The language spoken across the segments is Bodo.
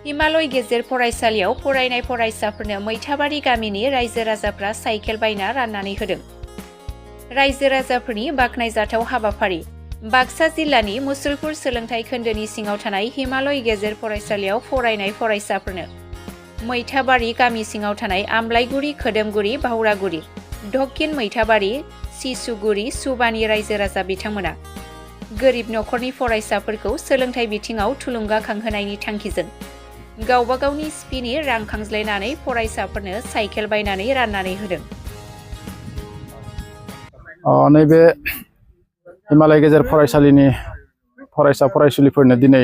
हिमालय गेजेर फरायसालियाव फरायनाय फरायसाफोरनो मैथाबारि गामिनि रायजो राजाफ्रा साइकेल बायना राननानै होदों। रायजो राजाफोरनि बाख्नायजाथाव हाबाफारि। बाक्सा जिल्लानि मुसलपुर सोलोंथाइ खोन्दोनि सिङाव थानाय हिमालय गेजेर फरायसालियाव फरायनाय फरायसाफोरनो मैथाबारि गामि सिङाव थानाय आमलायगुरि, खोदोमगुरि, भावरागुरि, दक्षिण मैथाबारि, सिसुगुरि, सुबानि रायजो राजा बिथांमोना गोरिब नखरनि फरायसाफोरखौ सोलोंथाइ बिथिङाव थुलुंगाखांहोनायनि थांखिजों गावबा गावनि सिपिनि रां खांज्लायनानै फरायसाफोरनो साइकेल बायनानै राननानै होदों। नैबे हिमालय गेजेर फरायसालिनि फरायसा फरायसुलिफोरनो दिनै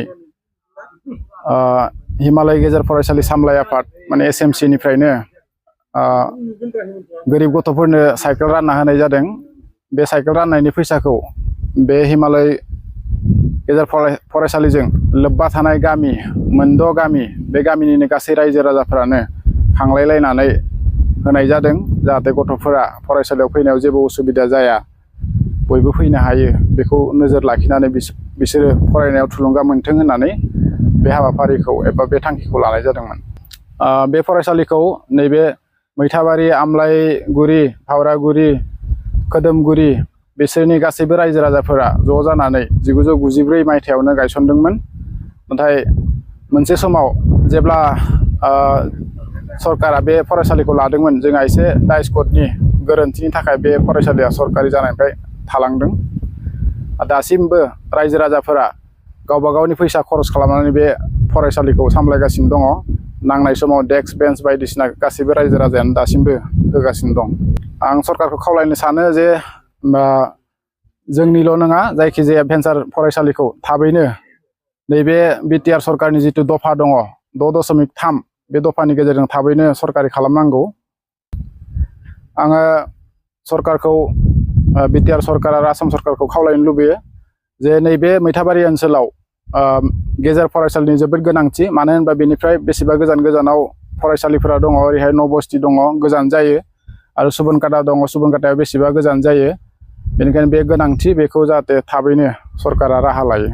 हिमालय गेजेर फरायसालि सामलाय आफाद माने SMC निफ्रायनो गोरिब गथ'फोरनो साइकेल रानना होनाय जादों। बे साइकेल राननायनि फैसाखौ बे हिमालय गेजेर फरायसालिजों लोब्बा थानाय गामि मोनद' गामि, बे गामिनिनो गासै रायजो राजाफोरानो खांलायलायनानै होनाय जादों, जाहाथे गथ'फोरा फरायसालियाव फैनायाव जेबो उसुबिदा जाया, बयबो फैनो हायो, बेखौ नोजोर लाखिनानै बिसोरो फरायनायाव थुलुंगा मोनथों होननानै बे हाबाफारिखौ एबा बे थांखिखौ लानाय जादोंमोन। बे फरायसालिखौ नैबे मैथाबारि, आमलायगुरि, भावरागुरि, खोदोमगुरि बिसोरनि गासैबो रायजो राजाफोरा ज' जानानै 1994 मायथाइयावनो गायसनदोंमोन। नाथाय मोनसे समाव जेब्ला सरकारा बे फरायसालिखौ लादोंमोन, जोंहा एसे दाइस्क'टनि गोरोन्थिनि थाखाय बे फरायसालिया सरकारि जानायनिफ्राय थालांदों। दासिमबो रायजो राजाफोरा गावबा गावनि फैसा खरस खालामनानै बे फरायसालिखौ सामलायगासिनो दङ। नांनाय समाव डेस्क, बेन्च बायदिसिना गासैबो रायजो राजायानो दासिमबो होगासिनो दं। आं सरकारखौ खावलायनो सानो जे जोंनिल' नङा, जायखिजाया भेन्सार फरायसालिखौ थाबैनो नैबे BTR सरकारनि जिथु दफा दङ 6.3, बे दफानि गेजेरजों थाबैनो सरकारि खालामनांगौ। आङो सरकारखौ BTR सरकार आरो आसाम सरकारखौ खावलायनो लुबैयो जे नैबे मैथाबारि ओनसोलाव गेजेर फरायसालिनि जोबोद गोनांथि। मानो होनोबा बेनिफ्राय बेसेबा गोजान गोजानाव फरायसालिफोरा दङ। ओरैहाय नबस्ति दङ, गोजान जायो, आरो सुबनकाटा दङ, सुबनकाटाया बेसेबा गोजान जायो। बेनिखायनो बे गोनांथि, बेखौ जाहाथे थाबैनो सरकारा राहा लायो।